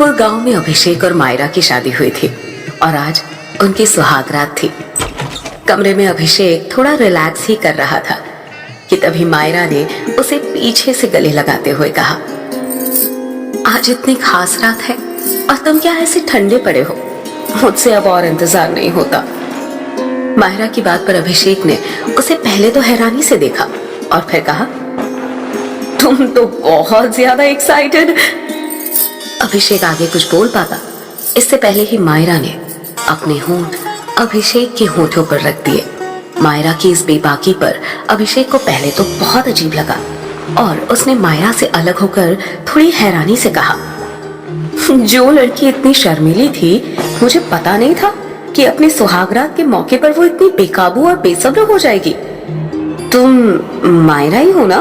दूरपुर गांव में अभिषेक और मायरा की शादी हुई थी और आज उनकी सुहागरात थी। कमरे में अभिषेक थोड़ा रिलैक्स ही कर रहा था कि तभी मायरा ने उसे पीछे से गले लगाते हुए कहा, आज इतनी खास रात है और तुम क्या ऐसे ठंडे पड़े हो? मुझसे अब और इंतजार नहीं होता। मायरा की बात पर अभिषेक ने उसे पहले तो हैरानी से देखा और फिर कहा, तुम तो बहुत ज्यादा एक्साइटेड। अभिषेक आगे कुछ बोल पाता इससे पहले ही मायरा ने अपने होंठ अभिषेक के होठों पर रख दिए। मायरा की इस बेबाकी पर अभिषेक को पहले तो बहुत अजीब लगा और उसने मायरा से अलग होकर थोड़ी हैरानी से कहा, जो लड़की इतनी शर्मीली थी मुझे पता नहीं था कि अपने सुहागरात के मौके पर वो इतनी बेकाबू और बेसब्र हो जाएगी। तुम मायरा ही हो ना?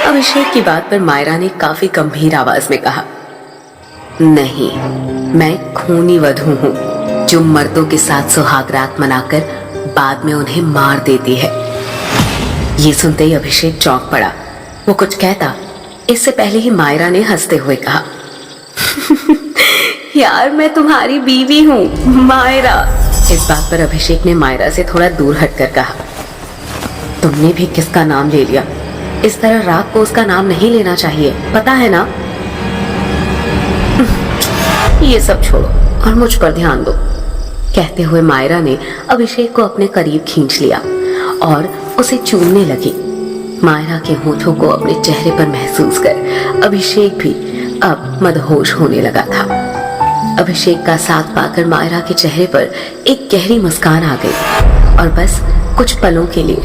अभिषेक की बात पर मायरा ने काफी गंभीर आवाज में कहा, नहीं, मैं खूनी वधू हूँ जो मर्दों के साथ सुहागरात मनाकर बाद में उन्हें मार देती है। ये सुनते ही अभिषेक चौंक पड़ा। वो कुछ कहता इससे पहले ही मायरा ने हंसते हुए कहा, यार मैं तुम्हारी बीवी हूँ मायरा। इस बात पर अभिषेक ने मायरा से थोड़ा दूर हटकर कहा, तुमने भी किसका नाम ले लिया? इस तरह रात को उसका नाम नहीं लेना चाहिए, पता है ना? ये सब छोड़ो और मुझ पर ध्यान दो। कहते हुए मायरा ने अभिषेक को अपने करीब खींच लिया और उसे चूमने लगी। मायरा के होठों को अपने चेहरे पर महसूस कर अभिषेक भी अब मदहोश होने लगा था। अभिषेक का साथ पाकर मायरा के चेहरे पर एक गहरी मुस्कान आ गई और बस कुछ पलों के लिए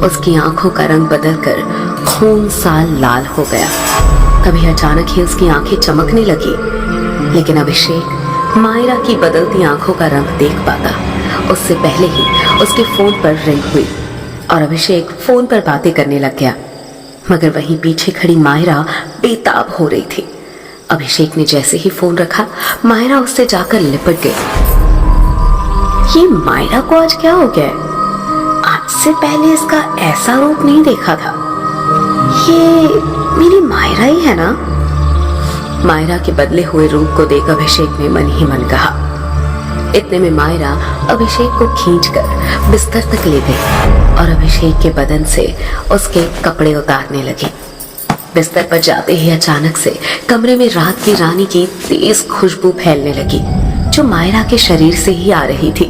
उसकी आंखों का रंग बदलकर खून सा लाल हो गया। तभी अचानक ही उसकी आंखें चमकने लगी, लेकिन अभिषेक मायरा की बदलती आंखों का रंग देख पाता उससे पहले ही उसके फोन पर रिंग हुई और अभिषेक फोन पर बातें करने लग गया। मगर वहीं पीछे खड़ी मायरा बेताब हो रही थी। अभिषेक ने जैसे ही फोन रखा, मायरा उससे जाकर लिपट गई। ये मायरा को आज क्या हो गया? आज से पहले इसका ऐसा रूप नहीं देखा था। ये मेरी मायरा ही है ना? मायरा के बदले हुए रूप को देख अभिषेक ने मन ही मन कहा। इतने में मायरा अभिषेक को खींचकर बिस्तर तक ले गई और अभिषेक के बदन से उसके कपड़े उतारने लगी। बिस्तर पर जाते ही अचानक से कमरे में रात की रानी की तेज खुशबू फैलने लगी जो मायरा के शरीर से ही आ रही थी।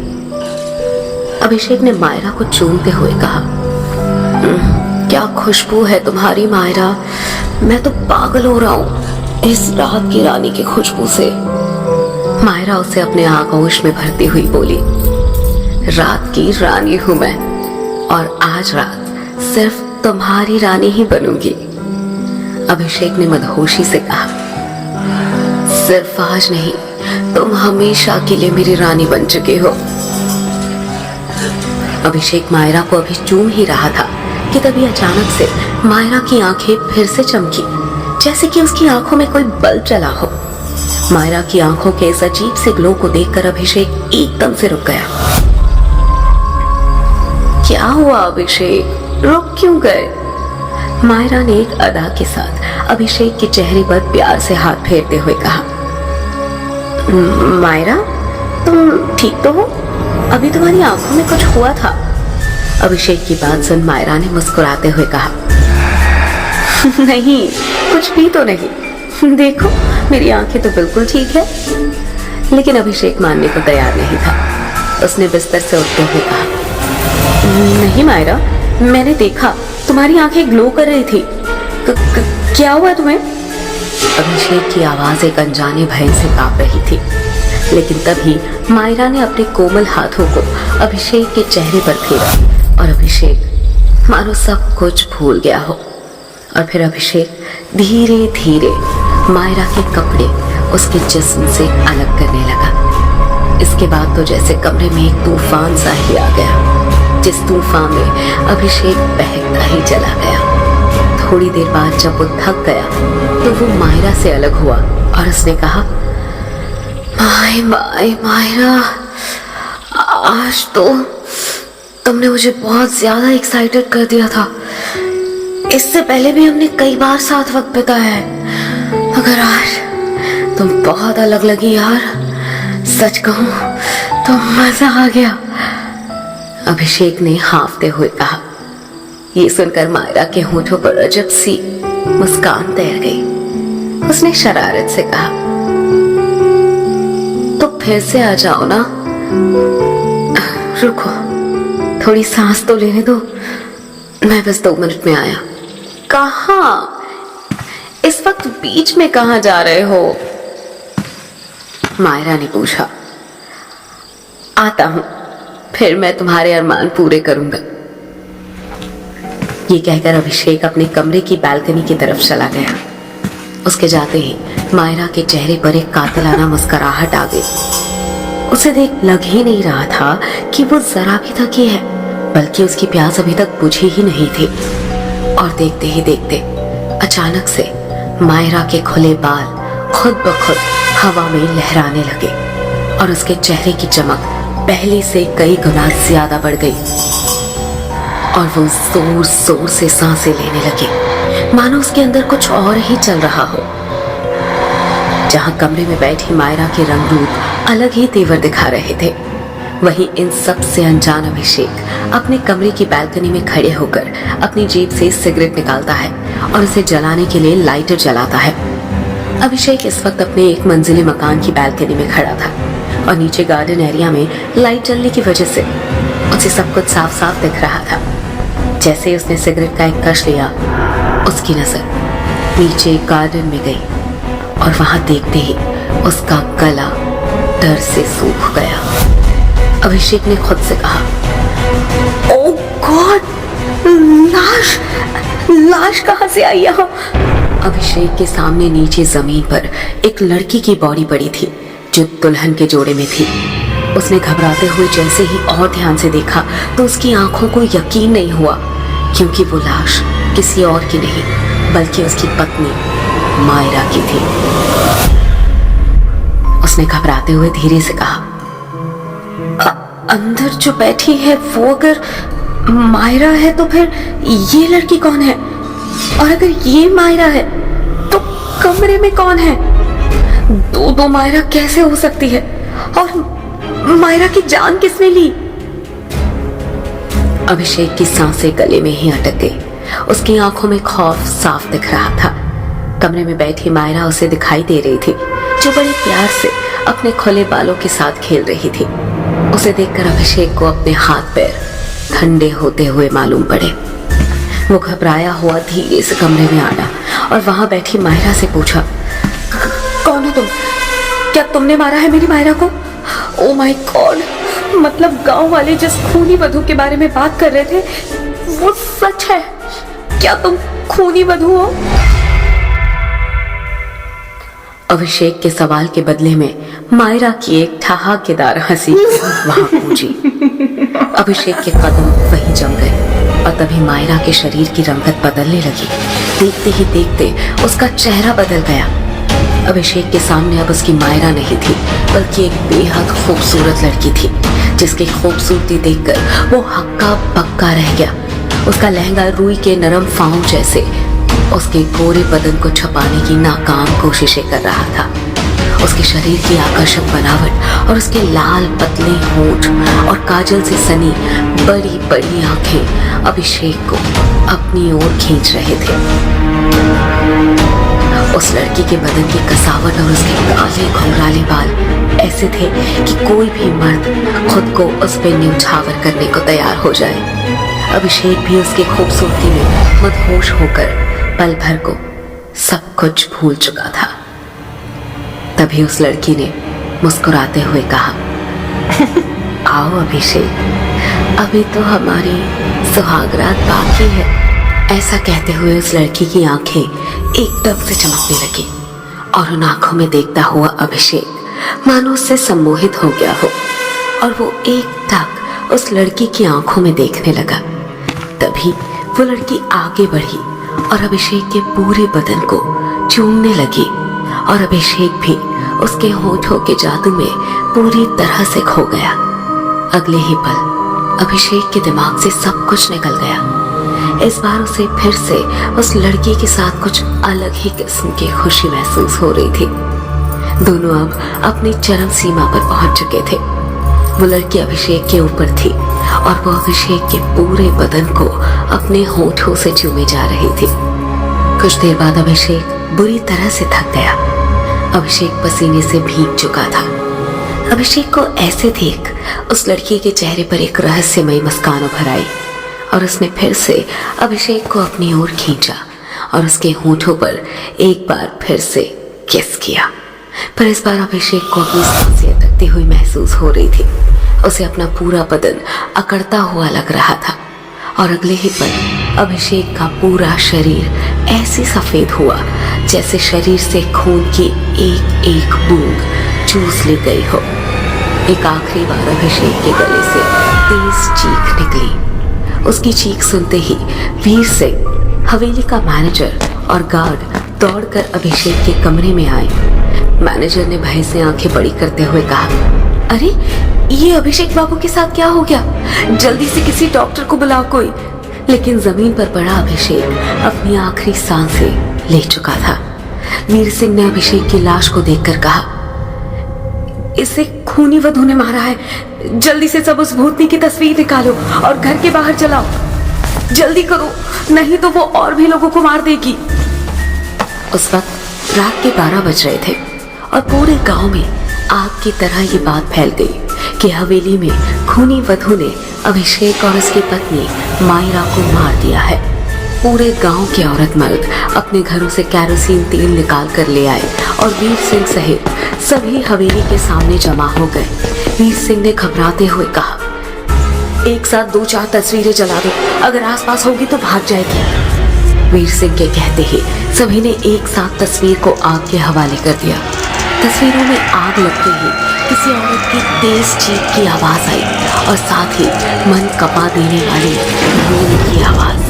अभिषेक ने मायरा को चूमते हुए कहा, क्या खुशबू है तुम्हारी मायरा, मैं तो पागल हो रहा हूँ इस रात की रानी की खुशबू से। मायरा उसे अपने आगोश में भरती हुई बोली, रात की रानी हूं मैं और आज रात सिर्फ तुम्हारी रानी ही बनूंगी। अभिषेक ने मदहोशी से कहा, सिर्फ आज नहीं, तुम हमेशा के लिए मेरी रानी बन चुके हो। अभिषेक मायरा को अभी चूम ही रहा था कि तभी अचानक से मायरा की आंखें फिर से चमकी, जैसे कि उसकी आंखों में कोई बल्ब जला हो। मायरा की आंखों के इस अजीब से ग्लो को देखकर अभिषेक एकदम से रुक गया। क्या हुआ अभिषेक, रुक क्यों गए? मायरा ने एक अदा के साथ अभिषेक के चेहरे पर प्यार से हाथ फेरते हुए कहा, मायरा तुम ठीक तो हो? अभी तुम्हारी आंखों में कुछ हुआ था। अभिषेक की बात सुन मायरा ने मुस्कुराते हुए कहा, नहीं, कुछ भी तो नहीं, देखो मेरी आंखें तो बिल्कुल ठीक है। लेकिन अभिषेक मानने को तैयार नहीं था। उसने बिस्तर से उठते हुए कहा, नहीं मायरा, मैंने देखा तुम्हारी आंखें ग्लो कर रही थी। क्या हुआ तुम्हें? अभिषेक की आवाज एक अनजाने भय से कांप रही थी, लेकिन तभी मायरा ने अपने कोमल हाथों को अभिषेक के चेहरे पर फेरा और अभिषेक मानो सब कुछ भूल गया हो। और फिर अभिषेक धीरे धीरे मायरा के कपड़े उसके जिस्म से अलग करने लगा। इसके बाद तो जैसे कमरे में एक तूफान सा ही आ गया, जिस तूफान में अभिषेक बहकता ही चला गया। थोड़ी देर बाद जब वो थक गया तो वो मायरा से अलग हुआ और उसने कहा, मायरा, आज तो तुमने मुझे बहुत ज्यादा एक्साइटेड कर दिया था। इससे पहले भी हमने कई बार साथ वक्त बिताया है, मगर तुम बहुत अलग लगी यार, सच कहूं तो मजा आ गया, अभिषेक ने हाँफते हुए कहा। ये सुनकर मायरा के होठों पर अजब सी मुस्कान तैर गई। उसने शरारत से कहा, तो फिर से आ जाओ ना, रुको थोड़ी सांस तो लेने दो, मैं बस 2 मिनट में आया। कहाँ? इस वक्त बीच में कहाँ जा रहे हो? मायरा ने पूछा। आता हूं, फिर मैं तुम्हारे अरमान पूरे करूंगा। ये कहकर अभिषेक अपने कमरे की बालकनी की तरफ चला गया। उसके जाते ही मायरा के चेहरे पर एक कातिलाना मुस्कुराहट आ गई। उसे देख लग ही नहीं रहा था कि वो जरा भी थकी है, बल्कि उसकी प्यास अभी तक बुझी ही नहीं थी। और देखते ही देखते अचानक से मायरा के खुले बाल खुद ब खुद हवा में लहराने लगे और उसके चेहरे की चमक पहले से कई गुना ज्यादा बढ़ गई और वो जोर जोर से सांसें लेने लगे, मानो उसके अंदर कुछ और ही चल रहा हो। जहां कमरे में बैठी मायरा के रंग रूप अलग ही तेवर दिखा रहे थे, वहीं इन सब से अनजान अभिषेक अपने कमरे की बालकनी में खड़े होकर अपनी जेब से सिगरेट निकालता है और उसे जलाने के लिए लाइटर जलाता है। अभिषेक इस वक्त अपने 1 मंजिले मकान की बालकनी में खड़ा था और नीचे गार्डन एरिया में लाइट जलने की वजह से उसे सब कुछ साफ साफ दिख रहा था। जैसे उसने सिगरेट का एक कश लिया, उसकी नजर नीचे गार्डन में गई और वहां देखते ही उसका गला डर से सूख गया। अभिषेक ने खुद से कहा, ओह गॉड, लाश, लाश कहां से आई यहाँ? अभिषेक के सामने नीचे जमीन पर एक लड़की की बॉडी पड़ी थी जो दुल्हन के जोड़े में थी। उसने घबराते हुए जैसे ही और ध्यान से देखा तो उसकी आंखों को यकीन नहीं हुआ, क्योंकि वो लाश किसी और की नहीं बल्कि उसकी पत्नी मायरा की थी। उसने घबराते हुए धीरे से कहा, अंदर जो बैठी है वो अगर मायरा है तो फिर ये लड़की कौन है? और अगर ये मायरा है तो कमरे में कौन है? दो मायरा कैसे हो सकती है? और मायरा की जान किसने ली? अभिषेक की सांसें गले में ही अटक गई। उसकी आंखों में खौफ साफ दिख रहा था। कमरे में बैठी मायरा उसे दिखाई दे रही थी, जो बड़े प्यार से अपने खुले बालों के साथ खेल रही थी। उसे देखकर अभिषेक को अपने हाथ पैर ठंडे होते हुए मालूम पड़े। वो घबराया हुआ धीरे से कमरे में आया और वहां बैठी मायरा से पूछा, कौन हो तुम? क्या तुमने मारा है मेरी मायरा को? ओ माय गॉड, मतलब गांव वाले जिस खूनी वधू के बारे में बात कर रहे थे वो सच है? क्या तुम खूनी वधू हो? अभिषेक के सवाल के बदले में मायरा की एक ठहाकेदार हंसी वहां गूंजी। अभिषेक के कदम वहीं जम गए और तभी मायरा के शरीर की रंगत बदलने लगी। देखते ही देखते उसका चेहरा बदल गया। अभिषेक के सामने अब उसकी मायरा नहीं थी, बल्कि एक बेहद खूबसूरत लड़की थी, जिसकी खूबसूरती देखकर वो हक्का बक्का रह गया। उसका लहंगा रुई के नरम फाँव जैसे उसके गोरे बदन को छुपाने की नाकाम कोशिशें कर रहा था। उसके शरीर की आकर्षक बनावट और उसके लाल पतले होंठ और काजल से सनी बड़ी बड़ी आंखें अभिषेक को अपनी ओर खींच रहे थे। उस लड़की के बदन की कसावट और उसके काले घुंघराले बाल ऐसे थे कि कोई भी मर्द खुद को उस पे न्यौछावर करने को तैयार हो जाए। अभिषेक भी उसकी खूबसूरती में मदहोश होकर पल भर को सब कुछ भूल चुका था। तभी उस लड़की ने मुस्कुराते हुए कहा, आओ अभिषेक, अभी तो हमारी सुहागरात बाकी है। ऐसा कहते हुए उस लड़की की आंखें एकदम से चमकने लगी और उन आंखों में देखता हुआ अभिषेक मानो उससे सम्मोहित हो गया हो और वो एकटक उस लड़की की आंखों में देखने लगा। तभी वो लड़की आगे बढ़ी और अभिषेक के पूरे बदन को चूमने लगी और अभिषेक भी उसके होठों के जादू में पूरी तरह से खो गया। अगले ही पल अभिषेक के दिमाग से सब कुछ निकल गया। इस बार उसे फिर से उस लड़की के साथ कुछ अलग ही किस्म की खुशी महसूस हो रही थी। दोनों अब अपनी चरम सीमा पर पहुंच चुके थे। वो लड़की अभिषेक के ऊपर थी और वो अभिषेक के पूरे बदन को अपने होठों से चूमे जा रही थी। कुछ देर बाद अभिषेक बुरी तरह से थक गया। अभिषेक पसीने से भीग चुका था। अभिषेक को ऐसे देख उस लड़की के चेहरे पर एक रहस्यमयी मुस्कान उभर आई और उसने फिर से अभिषेक को अपनी ओर खींचा और उसके होठों पर एक बार फिर से किस किया। पर इस बार अभिषेक को अपनी सांसें अटकती हुई महसूस हो रही थी। उसे अपना पूरा बदन अकड़ता हुआ लग रहा था और अगले ही पल अभिषेक का पूरा शरीर ऐसे सफेद हुआ जैसे शरीर से खून की एक एक बूंद चूस ली गई हो। एक आखिरी बार अभिषेक के गले से तेज चीख निकली। उसकी चीख सुनते ही वीर सिंह, हवेली का मैनेजर और गार्ड दौड़कर अभिषेक के कमरे में आए। मैनेजर ने भय से आंखें बड़ी करते हुए कहा, अरे ये अभिषेक बाबू के साथ क्या हो गया? जल्दी से किसी डॉक्टर को बुलाओ कोई। लेकिन जमीन पर पड़ा अभिषेक अपनी आखिरी सांसें ले चुका था। वीर सिंह ने अभिषेक की लाश को देखकर कहा, इसे खूनी वधू ने मारा है। जल्दी से सब उस भूतनी की तस्वीर निकालो और घर के बाहर जलाओ। जल्दी करो, नहीं तो वो और भी लोगों को मार देगी। उस वक्त रात के 12 बज रहे थे और पूरे गांव में आग की तरह ये बात फैल गई कि हवेली में खूनी वधू ने अभिषेक और उसकी पत्नी मायरा को मार दिया है। पूरे गांव के औरत मर्द अपने घरों से कैरोसिन तेल निकाल कर ले आए और वीर सिंह सहित सभी हवेली के सामने जमा हो गए। वीर सिंह ने घबराते हुए कहा, एक साथ 2-4 तस्वीरें जला दो, अगर आसपास होगी तो भाग जाएगी। वीर सिंह के कहते ही सभी ने एक साथ तस्वीर को आग के हवाले कर दिया। तस्वीरों में आग लगते ही किसी औरत की तेज चीख की आवाज आई और साथ ही मन कपा देने वाली रोने की आवाज।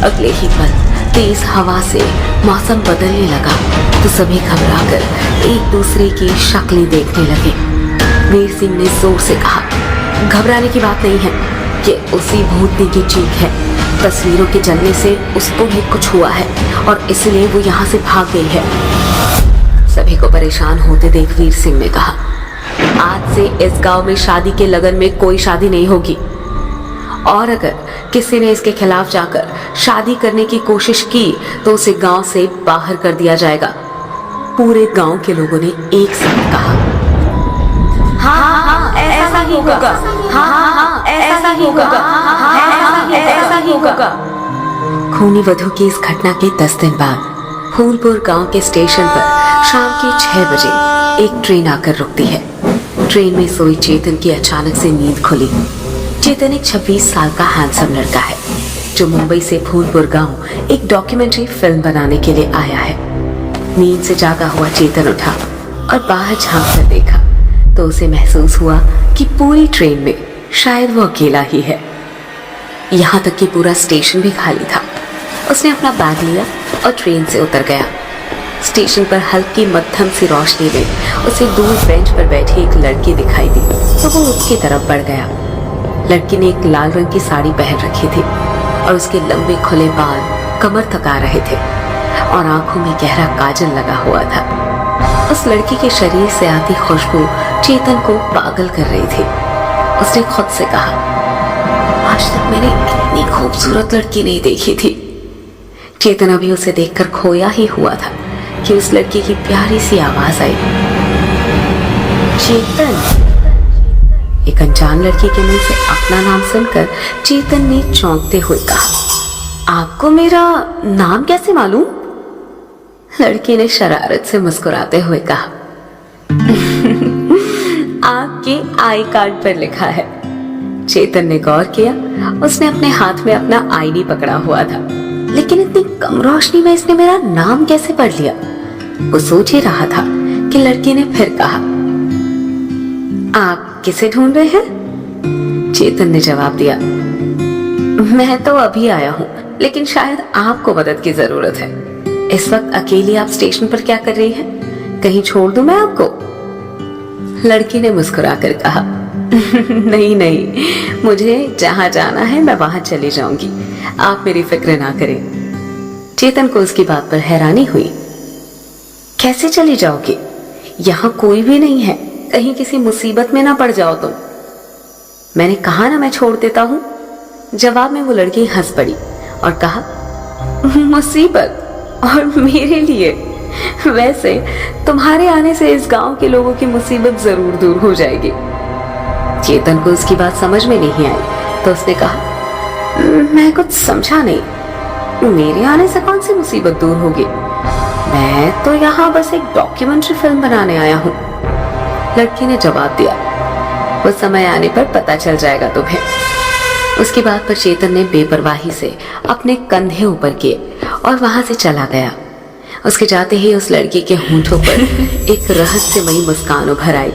अगले ही पल तेज हवा से मौसम बदलने लगा तो सभी घबराकर एक दूसरे की शक्लें देखने लगे। वीर सिंह ने जोर से कहा, घबराने की बात नहीं है, ये उसी भूतनी की चीख है। तस्वीरों के जलने से उसको भी कुछ हुआ है और इसलिए वो यहाँ से भाग गई है। सभी को परेशान होते देख वीर सिंह ने कहा, आज से इस गांव में शादी के लगन में कोई शादी नहीं होगी और अगर किसी ने इसके खिलाफ जाकर शादी करने की कोशिश की तो उसे गांव से बाहर कर दिया जाएगा। पूरे गांव के लोगों ने एक साथ कहा, हाँ, ऐसा ही होगा। हाँ, ऐसा ही होगा। हाँ, ऐसा ही होगा। खूनी वधू की इस घटना के 10 दिन बाद फूलपुर गांव के स्टेशन पर शाम के 6 बजे एक ट्रेन आकर रुकती है। ट्रेन में सोई चेतन की अचानक से नींद खुली। चेतन एक 26 साल का हैंडसम लड़का है जो मुंबई से फूलपुर गांव एक डॉक्यूमेंट्री फिल्म बनाने के लिए आया है। नींद से जागा हुआ चेतन उठा और बाहर झांक कर देखा तो उसे महसूस हुआ कि पूरी ट्रेन में शायद वो अकेला ही है। यहाँ तक कि पूरा स्टेशन भी खाली था। उसने अपना बैग लिया और ट्रेन से उतर गया। स्टेशन पर हल्की मध्यम सी रोशनी में उसे दूर बेंच पर बैठी एक लड़की दिखाई दी तो वो उसकी तरफ बढ़ गया। लड़की ने एक लाल रंग की साड़ी पहन रखी थी और उसके लंबे खुले बाल कमर तक आ रहे थे और आंखों में गहरा काजल लगा हुआ था। उस लड़की के शरीर से आती खुशबू चेतन को पागल कर रही थी। उसने खुद से कहा, आज तक मैंने इतनी खूबसूरत लड़की नहीं देखी थी। चेतन अभी उसे देखकर खोया ही हुआ था कि उस लड़की की प्यारी सी आवाज आई, चेतन। एक अनजान लड़की के मुंह से अपना नाम सुनकर चेतन ने चौंकते हुए कहा, आपको मेरा नाम कैसे मालूम? लड़की ने शरारत से मुस्कुराते हुए कहा, आपके आई कार्ड पर लिखा है। चेतन ने गौर किया। उसने अपने हाथ में अपना आईडी पकड़ा हुआ था, लेकिन इतनी कम रोशनी में इसने मेरा नाम कैसे पढ़ लिया? वो सोच ही रहा था कि लड़की ने फिर कहा, आप किसे ढूंढ रहे हैं? चेतन ने जवाब दिया, मैं तो अभी आया हूँ, लेकिन शायद आपको मदद की जरूरत है। इस वक्त अकेली आप स्टेशन पर क्या कर रही हैं? कहीं छोड़ दूं मैं आपको? लड़की ने मुस्कुराकर कहा, नहीं नहीं, मुझे जहां जाना है मैं वहां चली जाऊंगी, आप मेरी फिक्र ना करें। चेतन को उसकी बात पर हैरानी हुई। कैसे चली जाओगी? यहाँ कोई भी नहीं है, कहीं किसी मुसीबत में ना पड़ जाओ तुम। मैंने कहा ना मैं छोड़ देता हूँ। जवाब में वो लड़की हंस पड़ी और कहा, मुसीबत? और मेरे लिए? वैसे तुम्हारे आने से इस गांव के लोगों की मुसीबत जरूर दूर हो जाएगी। चेतन को उसकी बात समझ में नहीं आई तो उसने कहा, मैं कुछ समझा नहीं, मेरे आने से कौन सी मुसीबत दूर होगी? मैं तो यहाँ बस एक डॉक्यूमेंट्री फिल्म बनाने आया हूँ। लड़की ने जवाब दिया, वो समय आने पर पता चल जाएगा तुम्हें। उसकी बात पर चेतन ने बेपरवाही से अपने कंधे ऊपर किए और वहां से चला गया। उसके जाते ही उस लड़की के होंठों पर एक रहस्यमयी मुस्कान उभर आई।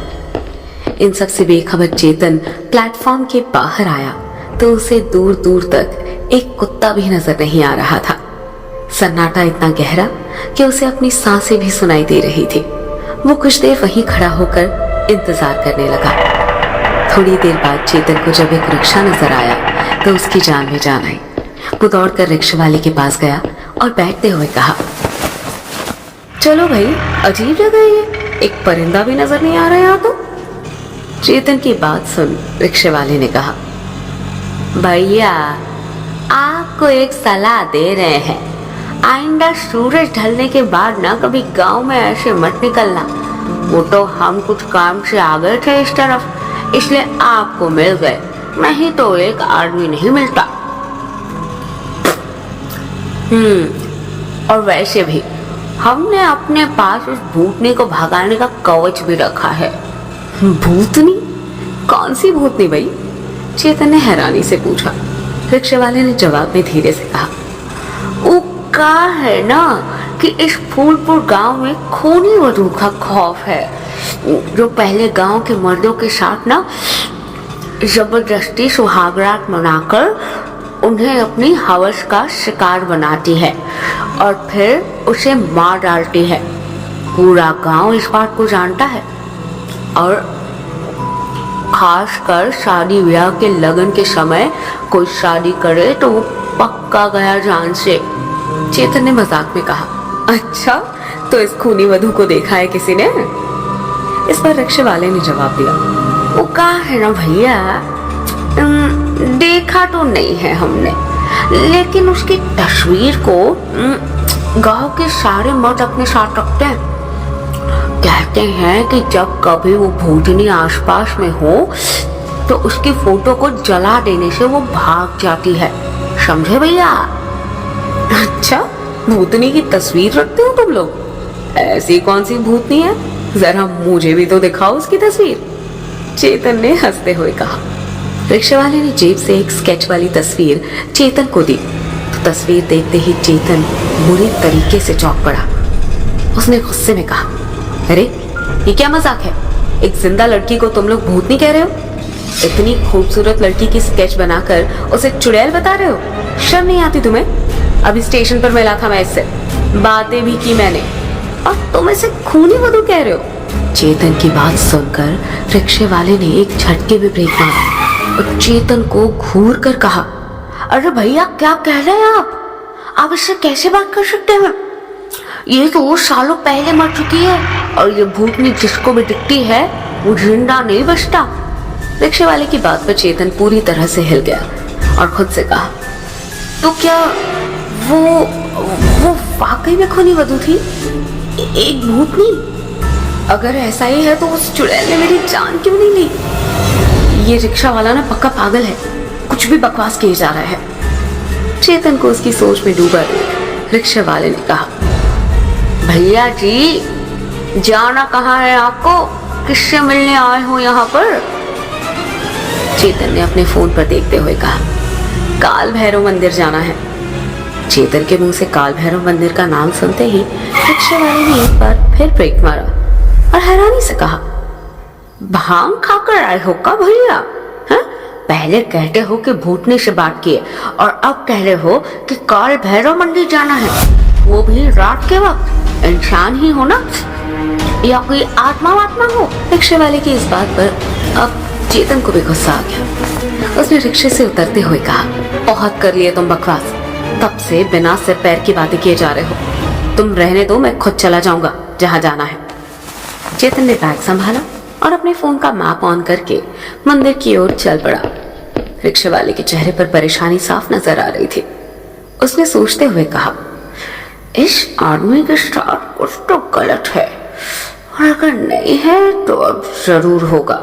इन सब से बेखबर चेतन प्लेटफॉर्म के बाहर आया तो उसे दूर दूर तक एक कुत्ता भी नजर नहीं आ रहा था। सन्नाटा इतना गहरा कि उसे अपनी सांसें भी सुनाई दे रही थी। वो कुछ देर वहीं खड़ा होकर इंतजार करने लगा। थोड़ी देर बाद चेतन को जब एक रिक्शा नजर आया तो उसकी जान में जान आई। वो दौड़कर रिक्शा वाले के पास गया और बैठते हुए कहा, चलो भाई, अजीब जगह है ये, एक परिंदा भी नजर नहीं आ रहा यहाँ तो। चेतन की बात सुन रिक्शे वाले ने कहा, भैया आपको एक सलाह दे रहे हैं, आइंदा सूरज ढलने के बाद ना कभी गांव में ऐसे मत निकलना। वो तो हम कुछ काम से आ गए थे इस तरफ, इसलिए आपको मिल गए, नहीं तो एक आदमी नहीं मिलता। और वैसे भी हमने अपने पास उस भूतनी को भगाने का कवच भी रखा है। भूतनी? कौन सी भूतनी भाई? चेतन ने हैरानी से पूछा। रिक्शे वाले ने जवाब में धीरे से कहा, वो कहा है ना कि इस फूलपुर गांव में खूनी वधू का खौफ है, जो पहले गांव के मर्दों के साथ ना जबरदस्ती सुहागरात मनाकर उन्हें अपनी हवस का शिकार बनाती है और फिर उसे मार डालती है। पूरा गांव इस बात को जानता है और खासकर शादी ब्याह के लगन के समय कोई शादी करे तो वो पक्का गया जान से। चेतन ने मजाक में कहा, अच्छा तो इस खूनी वधू को देखा है किसी ने? इस पर रिक्शे वाले ने जवाब दिया, वो कहा है ना भैया, देखा तो नहीं है हमने, लेकिन उसकी तस्वीर को गांव के सारे मर्द अपने साथ रखते हैं। कहते हैं कि जब कभी वो भूतनी आसपास में हो तो उसकी फोटो को जला देने से वो भाग जाती है, समझे भैया? अच्छा, भूतनी की तस्वीर रखते हो तुम लोग? ऐसी कौन सी भूतनी है, जरा मुझे भी तो दिखाओ उसकी तस्वीर। चेतन ने हंसते हुए कहा। रिक्शे वाले ने जेब से एक स्केच वाली तस्वीर चेतन को दी तो तस्वीर देखते ही चेतन बुरी तरीके से चौंक पड़ा। उसने गुस्से में कहा, अरे ये क्या मजाक है? एक जिंदा लड़की को तुम लोग भूतनी कह रहे हो? इतनी खूबसूरत लड़की की स्केच बनाकर उसे चुड़ैल बता रहे हो? शर्म नहीं आती तुम्हें? अभी स्टेशन पर मिला था मैं इससे, बातें भी की मैंने, और तुम इसे खूनी वधू कह रहे हो? चेतन की बात सुनकर रिक्शे वाले ने एक झटके में ब्रेक मारा और चेतन को घूर कर कहा, अरे भैया क्या कह रहे हैं आप इससे कैसे बात कर सकते हैं? ये तो सालों पहले मर चुकी है और ये भूतनी जिसको भी दिखती है वो जिंदा नहीं बचता। रिक्शे वाले की बात पर चेतन पूरी तरह से हिल गया और खुद से कहा, तो क्या वो वाकई में खूनी वधू थी, एक भूतनी? अगर ऐसा ही है तो उस चुड़ैल ने मेरी जान क्यों नहीं ली? ये रिक्शा वाला ना पक्का पागल है, कुछ भी बकवास किए जा रहा है। चेतन को उसकी सोच में डूबा रिक्शे वाले ने कहा, भैया जी जाना कहाँ है आपको, किससे मिलने आए हो यहाँ पर? चेतन ने अपने फोन पर देखते हुए कहा, काल भैरव मंदिर जाना है। चेतन के मुंह से काल भैरव मंदिर का नाम सुनते ही रिक्शे वाले ने एक बार फिर ब्रेक मारा और हैरानी से कहा, भांग खाकर आए हो का भैया? पहले कहते हो कि भूतनी से बात किए और अब कह रहे हो कि काल भैरव मंदिर जाना है, वो भी रात के वक्त। इंसान ही हो ना या कोई आत्मा हो? रिक्शे वाले की इस बात पर अब चेतन को भी गुस्सा आ गया। उसने रिक्शे से उतरते हुए कहा, बहुत कर लिए तुम बकवास, तब से बिना सिर पैर की बातें किए जा रहे हो। तुम रहने दो, मैं खुद चला जाऊंगा जहाँ जाना है। चेतन ने बैग संभाला और अपने फोन का मैप ऑन करके मंदिर की ओर चल पड़ा। रिक्शे वाले के चेहरे पर परेशानी साफ नजर आ रही थी। उसने सोचते हुए कहा, इस आदमी के साथ कुछ तो गलत है, और अगर नहीं है तो अब जरूर होगा।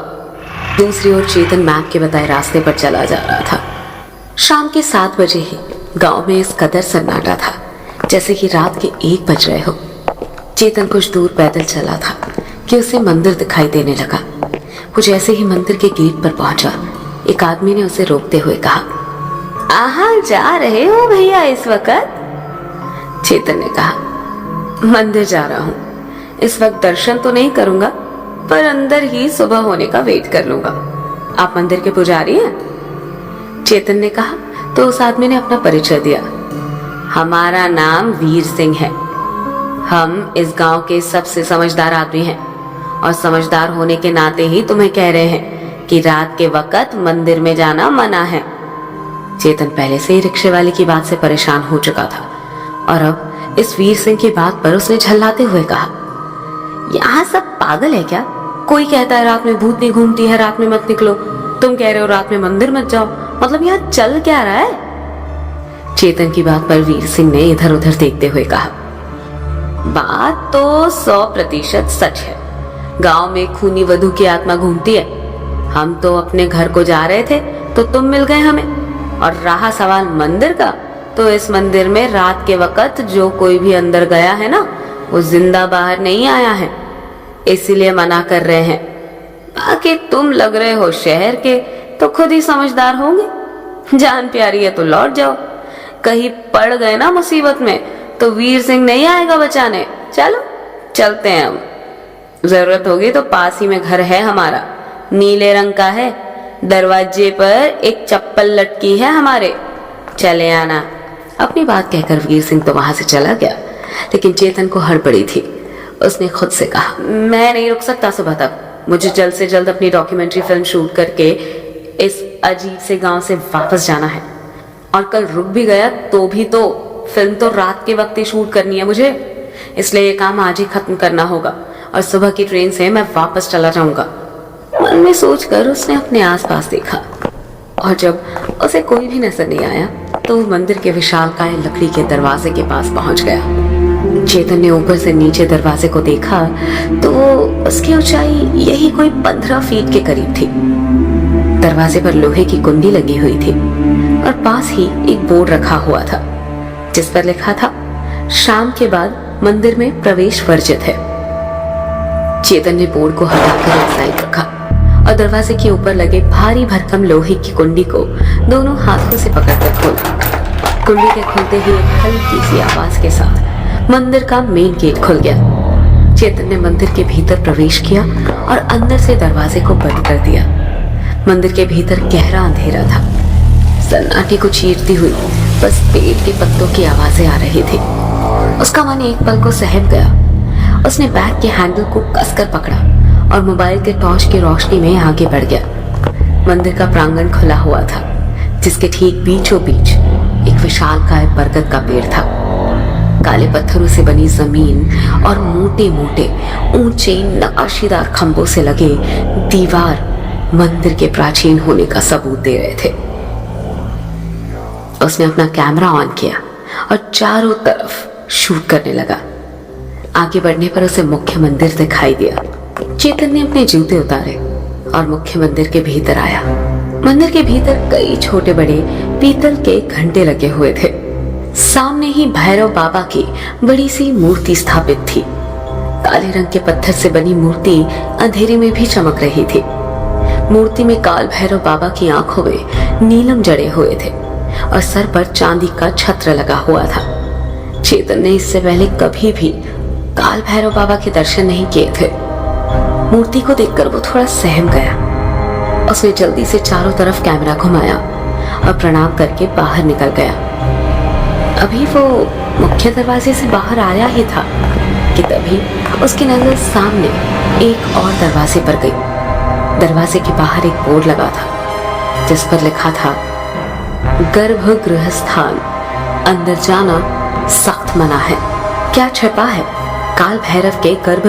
दूसरी ओर चेतन मैप के बताए रास्ते पर चला जा रहा था। शाम के 7 बजे ही गांव में इस कदर सन्नाटा था जैसे कि रात के 1 बज रहे हो। चेतन कुछ दूर पैदल चला था कि उसे मंदिर दिखाई देने लगा। वो जैसे ही मंदिर के गेट पर पहुंचा, एक आदमी ने उसे रोकते हुए कहा, कहाँ जा रहे हो भैया इस वक्त? चेतन ने कहा, मंदिर जा रहा हूं। इस वक्त दर्शन तो नहीं करूंगा, पर अंदर ही सुबह होने का वेट कर लूंगा। आप मंदिर के पुजारी हैं? चेतन ने कहा तो उस आदमी ने अपना परिचय दिया। हमारा नाम वीर सिंह है। हम इस गांव के सबसे समझदार आदमी हैं, और समझदार होने के नाते ही तुम्हें कह रहे हैं कि रात के वक्त मंदिर में जाना मना है। चेतन पहले से ही रिक्शे वाले की बात से परेशान हो चुका था, और अब इस वीर सिंह की बात पर उसने झल्लाते हुए कहा, यहाँ सब पागल है क्या? कोई कहता है रात में भूतनी घूमती है, रात में मत निकलो। तुम कह रहे हो रात में मंदिर मत जाओ। मतलब यहाँ चल क्या रहा है? चेतन की बात पर वीर सिंह ने इधर उधर देखते हुए कहा, बात तो 100% सच है। गांव में खूनी वधू की आत्मा घूमती है। हम तो अपने घर को जा रहे थे तो तुम मिल गए हमें। और रहा सवाल मंदिर का, तो इस मंदिर में रात के वक्त जो कोई भी अंदर गया है ना, वो जिंदा बाहर नहीं आया है, इसीलिए मना कर रहे हैं। बाकी तुम लग रहे हो शहर के, तो खुद ही समझदार होंगे। जान प्यारी है तो लौट जाओ। कहीं पड़ गए ना मुसीबत में तो वीर सिंह नहीं आएगा बचाने। चलो चलते हैं हम। जरूरत होगी तो पास ही में घर है हमारा, नीले रंग का है। दरवाजे पर एक चप्पल लटकी है हमारे, चले आना। अपनी बात कहकर वीर सिंह तो वहां से चला गया, लेकिन चेतन को हड़बड़ी थी। उसने खुद से कहा, मैं नहीं रुक सकता सुबह तक। मुझे जल्द से जल्द अपनी डॉक्यूमेंट्री फिल्म शूट करके इस अजीब से गांव से वापस जाना है। और कल रुक भी गया तो भी तो फिल्म तो रात के वक्त ही शूट करनी है मुझे, इसलिए ये काम आज ही खत्म करना होगा, और सुबह की ट्रेन से मैं वापस चला जाऊंगा। मन में सोचकर उसने अपने आसपास देखा, और जब उसे कोई भी नजर नहीं आया तो मंदिर के विशालकाय लकड़ी के दरवाजे के पास पहुंच गया। चेतन ने ऊपर से नीचे दरवाजे को देखा तो उसकी ऊंचाई यही कोई 15 फीट के करीब थी। दरवाजे पर लोहे की कुंडी लगी हुई थी, और पास ही एक बोर्ड रखा हुआ था जिस पर लिखा था, शाम के बाद मंदिर में प्रवेश वर्जित है। चेतन ने बोर्ड को हटाकर एक साइड रखा और दरवाजे के ऊपर लगे भारी भरकम लोहे की कुंडी को दोनों हाथों से पकड़कर खोला। कुंडी के खुलते ही एक हल्की सी आवाज के साथ मंदिर का मेन गेट खुल गया। चेतन ने मंदिर के भीतर प्रवेश किया और अंदर से दरवाजे को बंद कर दिया। मंदिर के भीतर गहरा अंधेरा था। सन्नाटे को चीरती हुई बस पेड़ के पत्तों की आवाजें आ रही थी। उसका मन एक पल को सहम गया। उसने बैग के हैंडल को कसकर पकड़ा और मोबाइल के टॉर्च की रोशनी में आगे बढ़ गया। मंदिर का प्रांगण खुला हुआ था, जिसके ठीक बीचों बीच एक विशालकाय बरगद का पेड़ था। काले पत्थरों से बनी जमीन और मोटे मोटे ऊंचे नक्काशीदार खंभों से लगे दीवार मंदिर के प्राचीन होने का सबूत दे रहे थे। उसने अपना कैमरा ऑन किया और चारों तरफ शूट करने लगा। आगे बढ़ने पर उसे मुख्य मंदिर दिखाई दिया। चेतन ने अपने जूते उतारे और मुख्य मंदिर के भीतर आया। मंदिर के भीतर कई छोटे बड़े पीतल के घंटे लगे हुए थे। सामने ही भैरव बाबा की बड़ी सी मूर्ति स्थापित थी। काले रंग के पत्थर से बनी मूर्ति अंधेरे में भी चमक रही थी। मूर्ति में काल भैरव बाबा की आंखों में नीलम जड़े हुए थे और सर पर चांदी का छत्र लगा हुआ था। चेतन ने इससे पहले कभी भी काल भैरव बाबा के दर्शन नहीं किए थे। मूर्ति को देखकर वो थोड़ा सहम गया। उसने जल्दी से चारों तरफ कैमरा घुमाया और प्रणाम करके बाहर निकल गया। अभी वो मुख्य दरवाजे से बाहर आया ही था कि तभी उसकी नजर सामने एक और दरवाजे पर गई। दरवाजे के बाहर एक बोर्ड लगा था जिस पर लिखा था, गर्भगृह स्थान, अंदर जाना सख्त मना है। क्या छपा है? काल भैरव के गर्भ